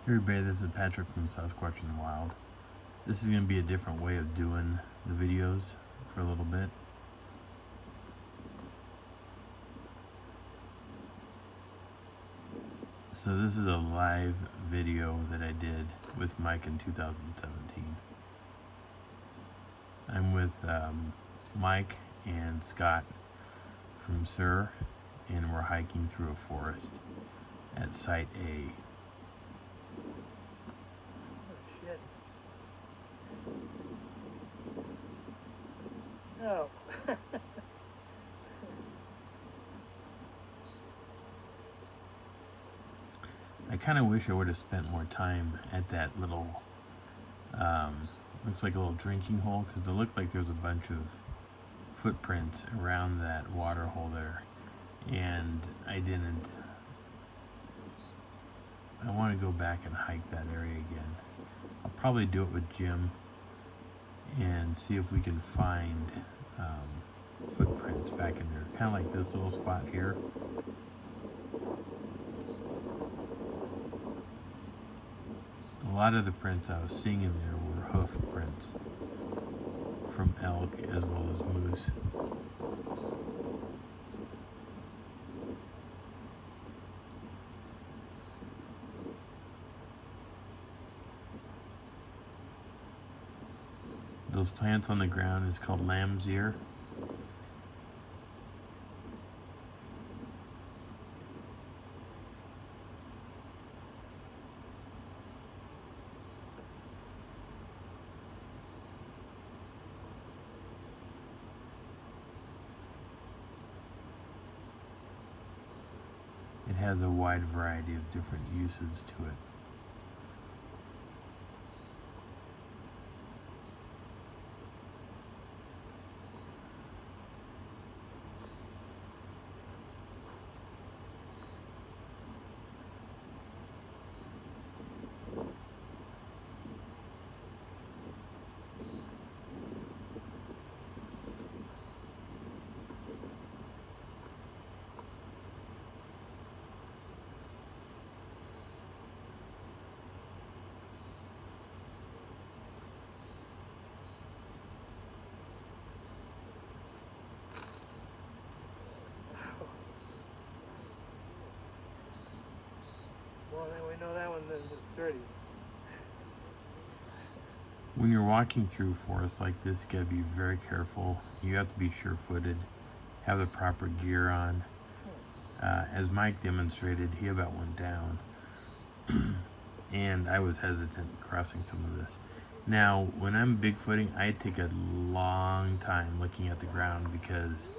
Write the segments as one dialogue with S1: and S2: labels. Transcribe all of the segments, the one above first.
S1: Hey everybody, this is Patrick from Sasquatch in the Wild. This is going to be a different way of doing the videos for a little bit. So this is a live video that I did with Mike in 2017. I'm with Mike and Scott from Sur, and we're hiking through a forest at Site A.
S2: Oh.
S1: I kind of wish I would have spent more time at that little, looks like a little drinking hole, because it looked like there was a bunch of footprints around that water hole there, and I didn't. I want to go back and hike that area again. I'll probably do it with Jim and see if we can find footprints back in there, kind of like this little spot here. A lot of the prints I was seeing in there were hoof prints from elk as well as moose. Those plants on the ground is called lamb's ear. It has a wide variety of different uses to it.
S2: Well, then we know that one is dirty.
S1: When you're walking through forests like this, you gotta be very careful. You have to be sure-footed, have the proper gear on. As Mike demonstrated, he about went down, and I was hesitant crossing some of this. Now, when I'm Bigfooting, I take a long time looking at the ground because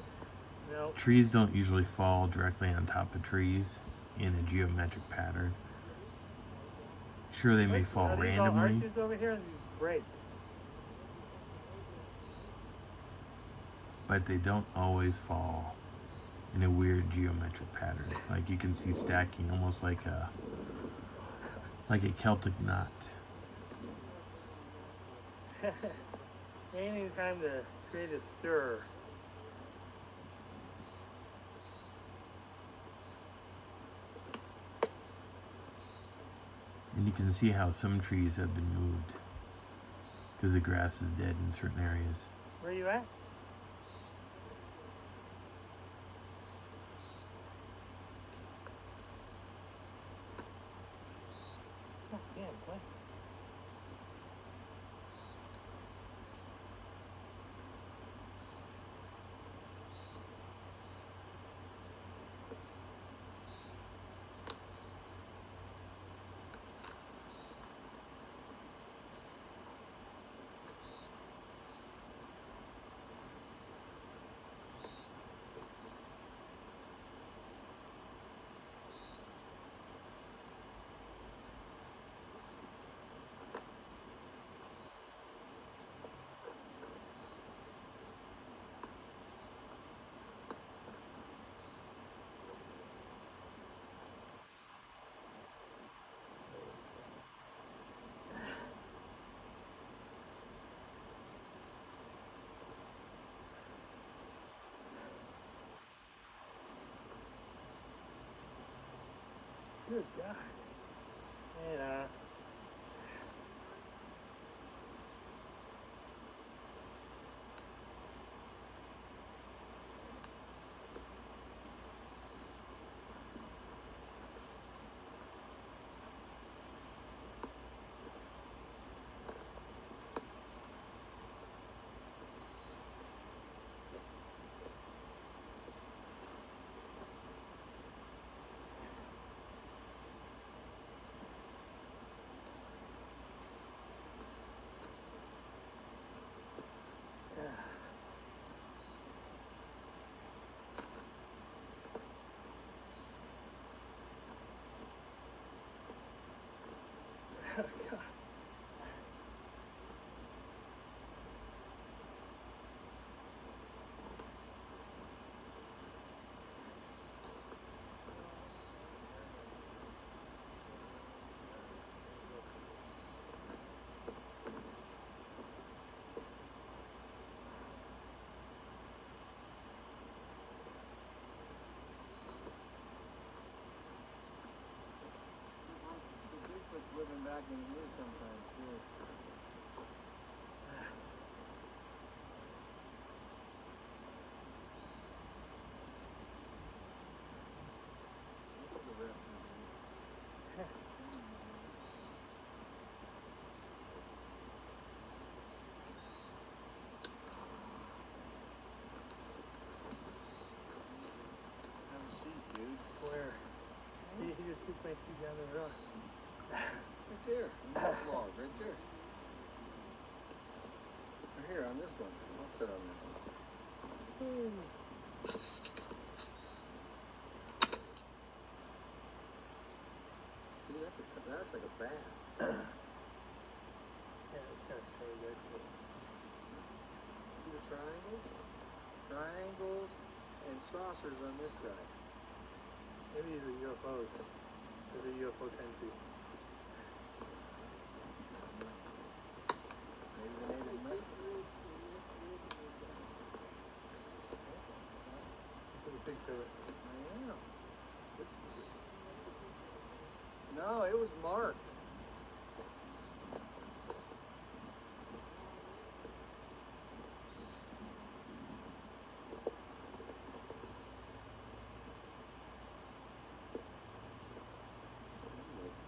S1: trees don't usually fall directly on top of trees in a geometric pattern. Sure, they may fall randomly.
S2: Arches over here, these great.
S1: But they don't always fall in a weird geometric pattern. Like you can see stacking almost like a Celtic knot.
S2: Any time to create a stir.
S1: And you can see how some trees have been moved because the grass is dead in certain areas.
S2: Where are you at? Oh, damn, boy. Good God. And Bigfoot's living back in here sometimes too. Look at the rest of it. Have a seat, dude. Where? He just keeps my seat down the road. Right there, on that log, right there. Or here, on this one. I'll sit on that one. See, that's like a bat. Yeah, it's kind of strange, actually. See the triangles? Triangles and saucers on this side. Maybe these are UFOs. There's a UFO country. Maybe the native Americans. Look at the picture of it. I am. No, it was marked.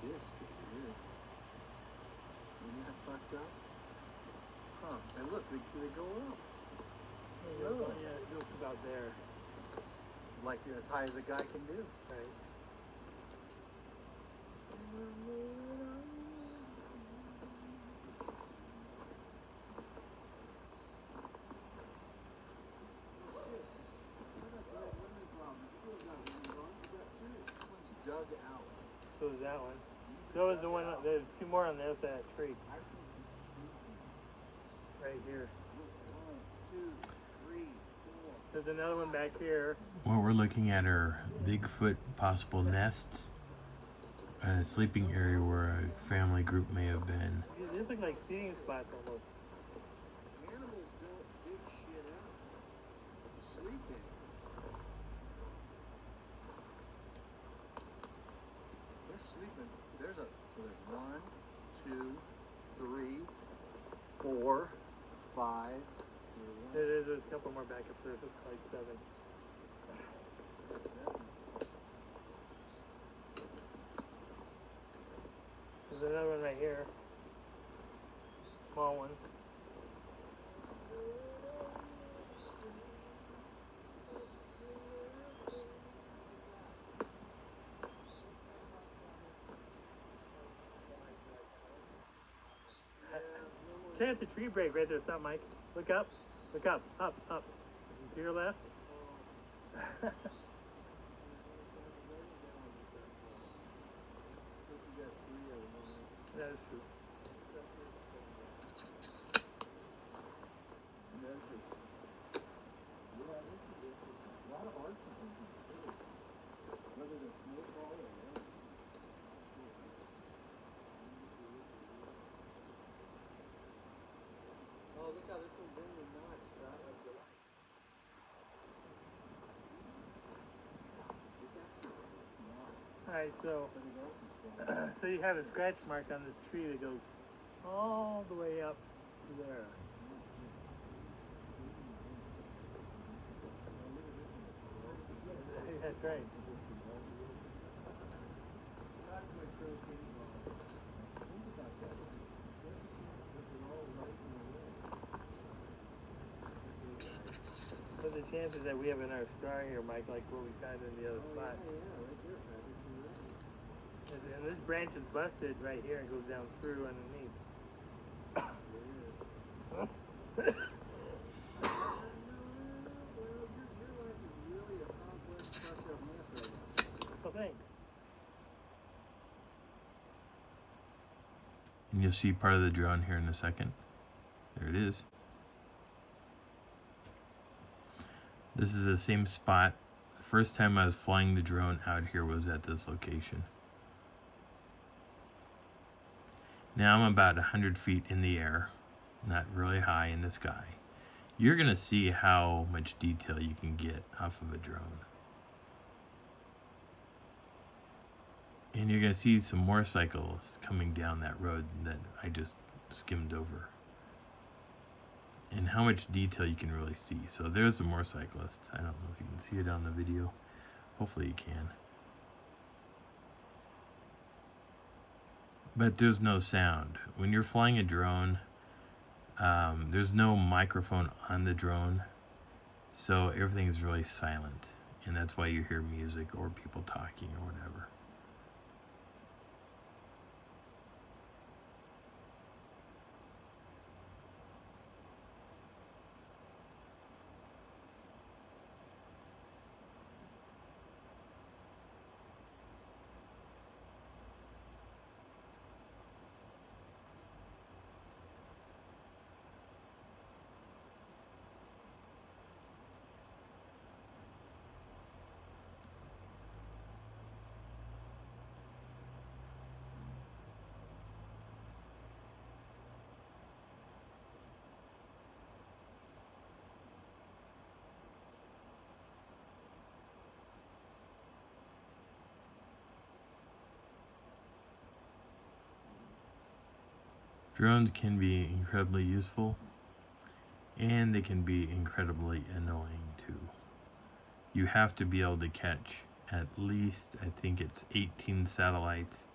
S2: Disc here. Isn't that fucked up? Huh. And look, they go up. Oh, yeah, it goes about there. Like as high as a guy can do. Right. Dug out. So is that one. So is the one, there's two more on the other side of that tree. Right here. 1, 2, 3, 4. There's another one back here.
S1: What we're looking at are Bigfoot possible nests. A sleeping area where a family group may have been.
S2: These look like seating spots almost.
S3: Animals don't dig shit out. Sleeping.
S2: They're sleeping. There's 1, 2, 3, 4, 5. There's a couple more back up there. It's like 7. There's another one right here. Small one. Chance the tree break right there. Stop, Mike. Look up. Look up. Up. Up. To your left. That is true.
S3: A lot of arches in here, whether it's snowfall or rain.
S2: Oh, look how this one's in the notch, right? Like the light. Alright, so you have a scratch mark on this tree that goes all the way up to there. That's right. What's the chances that we have another star here, Mike, like what we found in the other spot? And this branch is busted right here and goes down through underneath. Oh, thanks.
S1: You'll see part of the drone here in a second. There it is. This is the same spot. The first time I was flying the drone out here was at this location. Now I'm about 100 feet in the air, not really high in the sky. You're going to see how much detail you can get off of a drone. And you're going to see some more cycles coming down that road that I just skimmed over. And how much detail you can really see. So there's some more cyclists. I don't know if you can see it on the video. Hopefully you can. But there's no sound. When you're flying a drone, there's no microphone on the drone. So everything is really silent. And that's why you hear music or people talking or whatever. Drones can be incredibly useful, and they can be incredibly annoying too. You have to be able to catch at least, I think it's 18 satellites,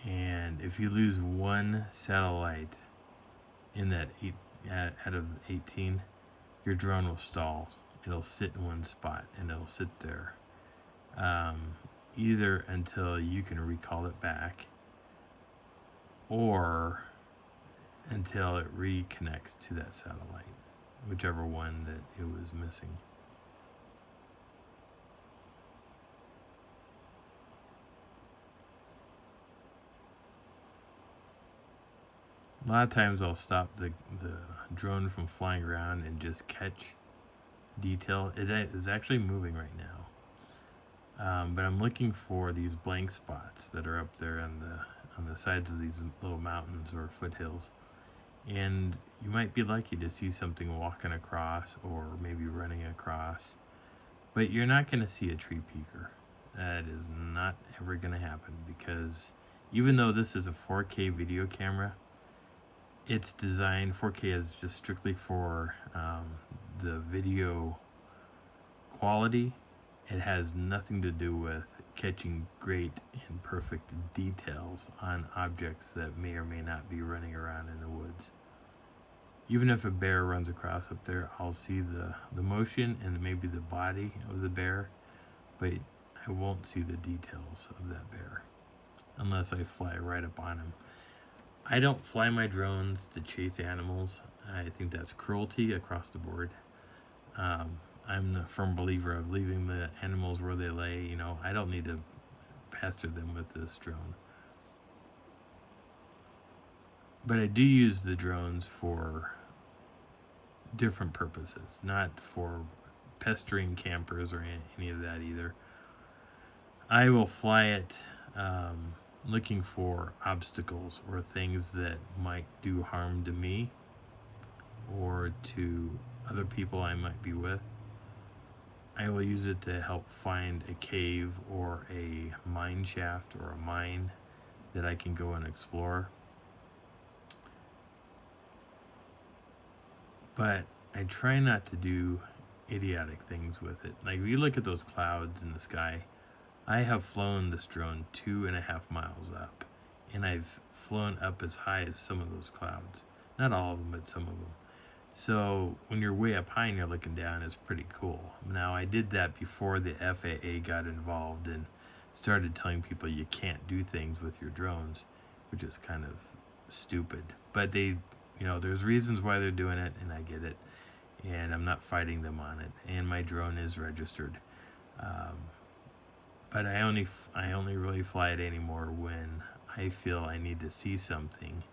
S1: and if you lose one satellite in that out of 18, your drone will stall. It'll sit in one spot and it'll sit there either until you can recall it back, or until it reconnects to that satellite, whichever one that it was missing. A lot of times I'll stop the drone from flying around and just catch detail. It is actually moving right now, but I'm looking for these blank spots that are up there on the sides of these little mountains or foothills. And you might be lucky to see something walking across or maybe running across, but you're not going to see a tree peeker. That is not ever going to happen, because even though this is a 4K video camera, it's designed, 4K is just strictly for the video quality. It has nothing to do with catching great and perfect details on objects that may or may not be running around in the woods. Even if a bear runs across up there, I'll see the motion and maybe the body of the bear, but I won't see the details of that bear unless I fly right up on him. I don't fly my drones to chase animals. I think that's cruelty across the board. I'm a firm believer of leaving the animals where they lay. You know, I don't need to pester them with this drone. But I do use the drones for different purposes, not for pestering campers or any of that either. I will fly it looking for obstacles or things that might do harm to me or to other people I might be with. I will use it to help find a cave or a mine shaft or a mine that I can go and explore. But I try not to do idiotic things with it. Like, if you look at those clouds in the sky, I have flown this drone 2.5 miles up, and I've flown up as high as some of those clouds. Not all of them, but some of them. So when you're way up high and you're looking down, it's pretty cool. Now, I did that before the FAA got involved and started telling people you can't do things with your drones, which is kind of stupid. But they, there's reasons why they're doing it, and I get it. And I'm not fighting them on it. And my drone is registered. But I only really fly it anymore when I feel I need to see something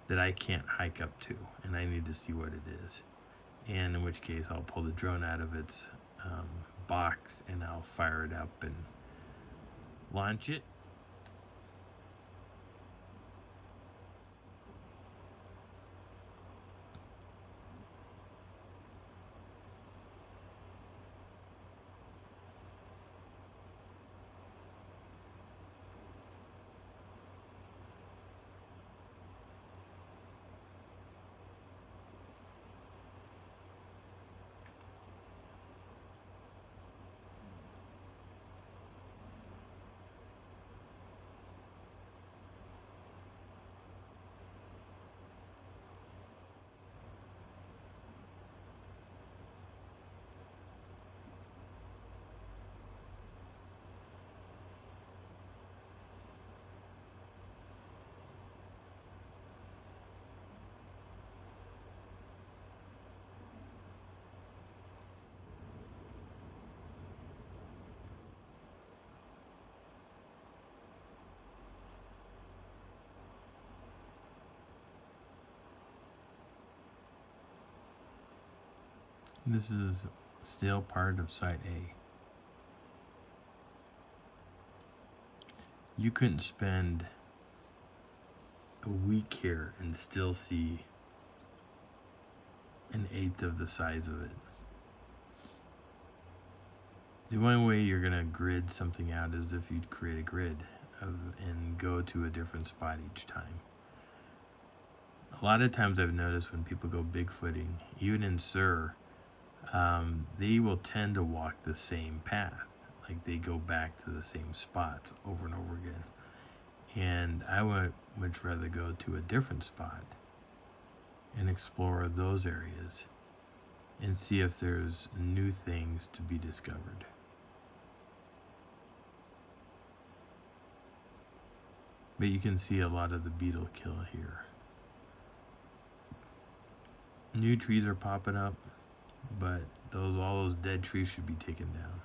S1: that I can't hike up to, and I need to see what it is. And in which case, I'll pull the drone out of its box and I'll fire it up and launch it. This is still part of Site A. You couldn't spend a week here and still see an eighth of the size of it. The only way you're gonna grid something out is if you create a grid and go to a different spot each time. A lot of times I've noticed when people go bigfooting, even in Sur, they will tend to walk the same path. Like they go back to the same spots over and over again. And I would much rather go to a different spot and explore those areas and see if there's new things to be discovered. But you can see a lot of the beetle kill here. New trees are popping up, but all those dead trees should be taken down.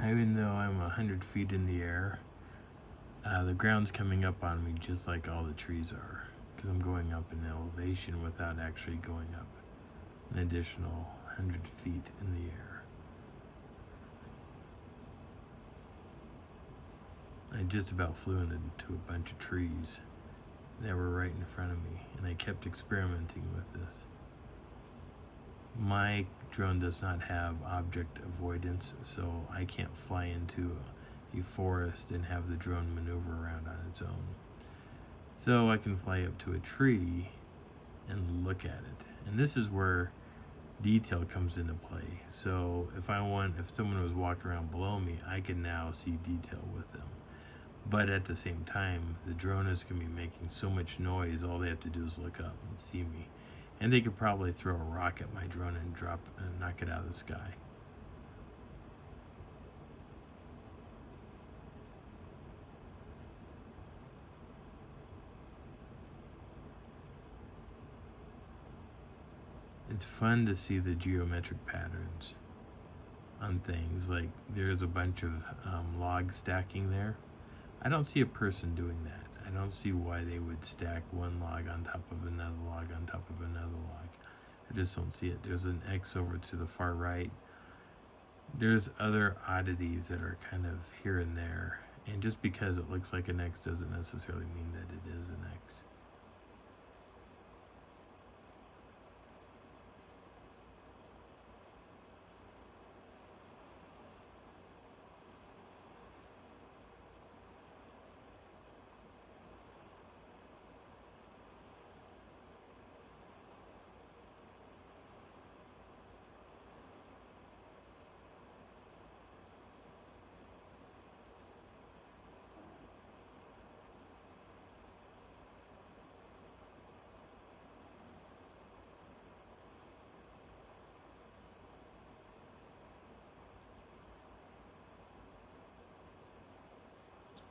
S1: Even though I'm 100 feet in the air, the ground's coming up on me just like all the trees are, because I'm going up in elevation without actually going up an additional 100 feet in the air. I just about flew into a bunch of trees that were right in front of me, and I kept experimenting with this. My drone does not have object avoidance, so I can't fly into a forest and have the drone maneuver around on its own. So I can fly up to a tree and look at it. And this is where detail comes into play. So if someone was walking around below me, I can now see detail with them. But at the same time, the drone is going to be making so much noise, all they have to do is look up and see me. And they could probably throw a rock at my drone and knock it out of the sky. It's fun to see the geometric patterns on things. Like there's a bunch of log stacking there. I don't see a person doing that. I don't see why they would stack one log on top of another log on top of another log. I just don't see it. There's an X over to the far right. There's other oddities that are kind of here and there. And just because it looks like an X doesn't necessarily mean that it is an X.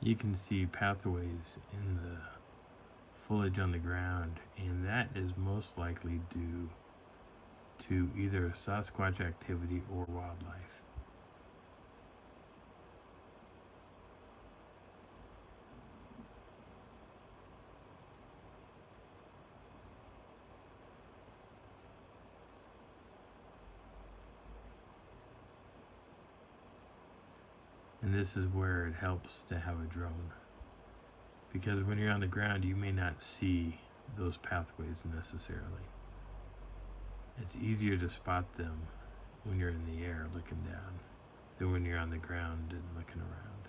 S1: You can see pathways in the foliage on the ground, and that is most likely due to either Sasquatch activity or wildlife. And this is where it helps to have a drone, because when you're on the ground you may not see those pathways necessarily. It's easier to spot them when you're in the air looking down than when you're on the ground and looking around.